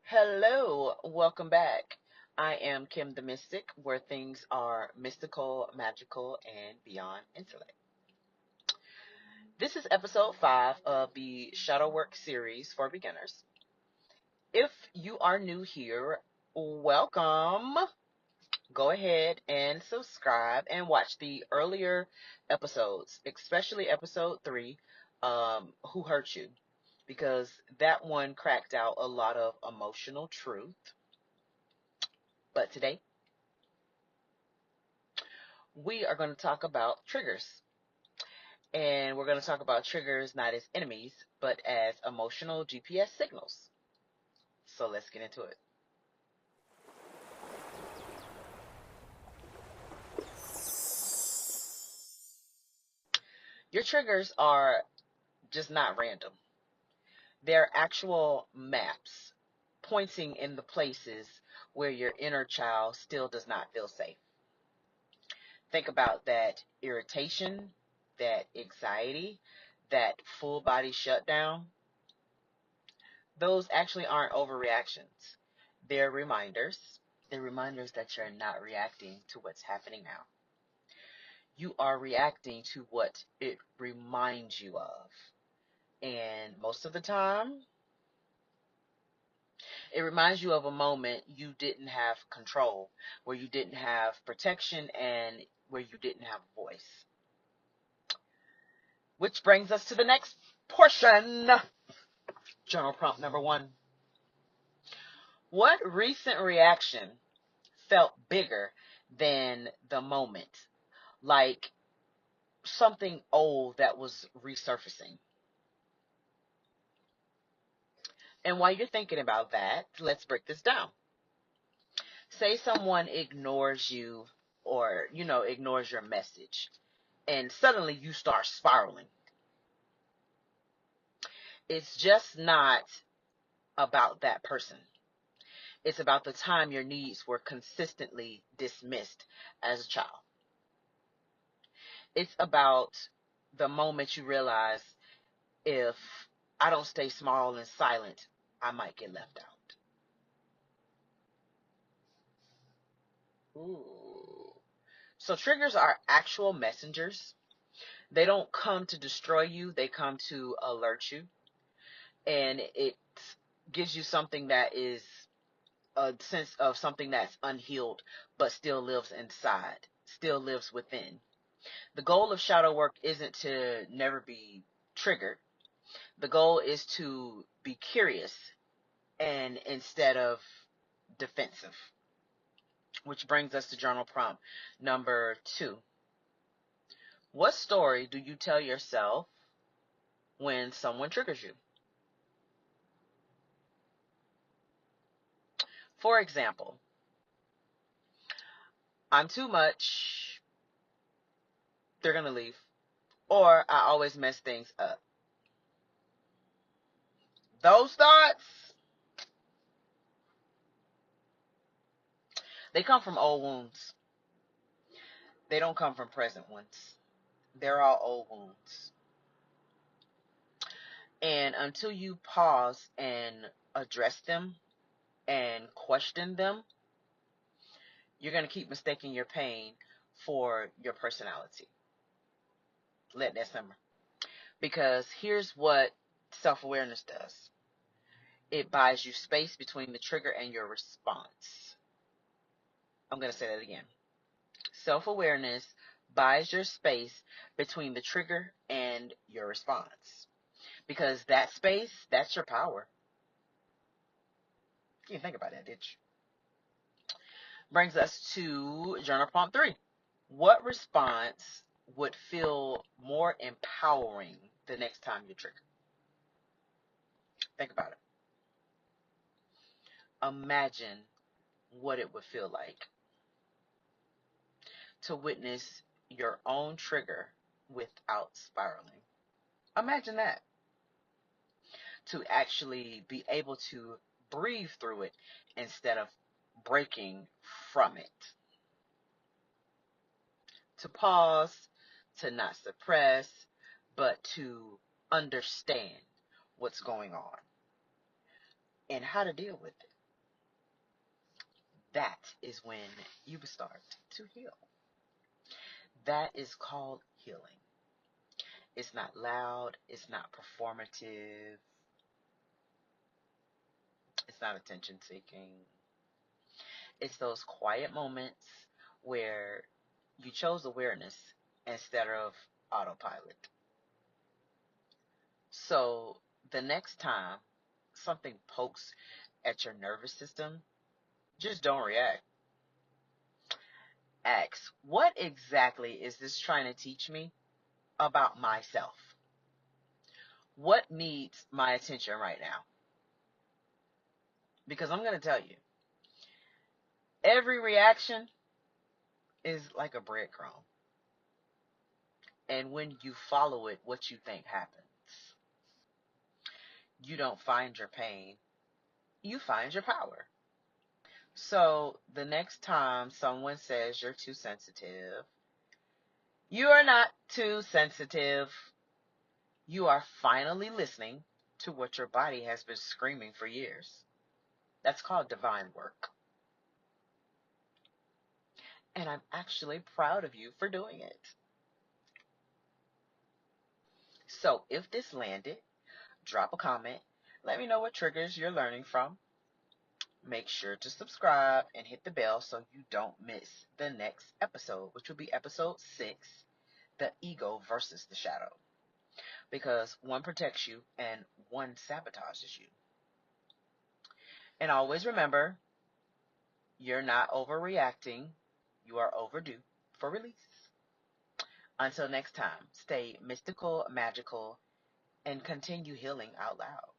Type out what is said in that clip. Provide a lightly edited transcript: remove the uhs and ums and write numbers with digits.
Hello, welcome back. I am Kim the Mystic, where things are mystical, magical, and beyond intellect. This is episode 5 of the shadowwork series for beginners. If you are new here, welcome. Go ahead and subscribe and watch the earlier episodes, especially episode 3, Who Hurt You? Because that one cracked out a lot of emotional truth. But today, we are going to talk about triggers. And we're going to talk about triggers not as enemies, but as emotional GPS signals. So let's get into it. Your triggers are just not random. They're actual maps pointing in the places where your inner child still does not feel safe. Think about that irritation, that anxiety, that full body shutdown. Those actually aren't overreactions. They're reminders. They're reminders that you're not reacting to what's happening now. You are reacting to what it reminds you of. And most of the time, it reminds you of a moment you didn't have control, where you didn't have protection, and where you didn't have a voice. Which brings us to the next portion. Journal prompt number 1. What recent reaction felt bigger than the moment? Like something old that was resurfacing. And while you're thinking about that, let's break this down. Say someone ignores you or, ignores your message, and suddenly you start spiraling. It's just not about that person. It's about the time your needs were consistently dismissed as a child. It's about the moment you realize, if I don't stay small and silent, I might get left out. Ooh. So triggers are actual messengers. They don't come to destroy you, they come to alert you. And it gives you something that is a sense of something that's unhealed, but still lives inside, still lives within. The goal of shadow work isn't to never be triggered. The goal is to be curious and instead of defensive. Which brings us to journal prompt number 2. What story do you tell yourself when someone triggers you? For example, I'm too much, they're going to leave, or I always mess things up. Those thoughts, they come from old wounds. They don't come from present ones. They're all old wounds. And until you pause and address them and question them, you're going to keep mistaking your pain for your personality. Let that simmer. Because here's what self-awareness does. It buys you space between the trigger and your response. I'm going to say that again. Self-awareness buys your space between the trigger and your response. Because that space, that's your power. You didn't think about that, did you? Brings us to journal prompt 3. What response would feel more empowering the next time you trigger? Think about it. Imagine what it would feel like to witness your own trigger without spiraling. Imagine that. To actually be able to breathe through it instead of breaking from it. To pause, to not suppress, but to understand what's going on and how to deal with it. that is when you start to heal. That is called healing. It's not loud, it's not performative, it's not attention seeking. It's those quiet moments where you chose awareness instead of autopilot. So the next time something pokes at your nervous system, just don't react. Ask, what exactly is this trying to teach me about myself? What needs my attention right now? Because I'm going to tell you, every reaction is like a breadcrumb. And when you follow it, what you think happens? You don't find your pain, you find your power. So the next time someone says you're too sensitive, you are not too sensitive. You are finally listening to what your body has been screaming for years. That's called divine work. And I'm actually proud of you for doing it. So if this landed, drop a comment. Let me know what triggers you're learning from. Make sure to subscribe and hit the bell so you don't miss the next episode, which will be episode 6, the ego versus the shadow. Because one protects you and one sabotages you. And always remember, you're not overreacting. You are overdue for release. Until next time, stay mystical, magical, and continue healing out loud.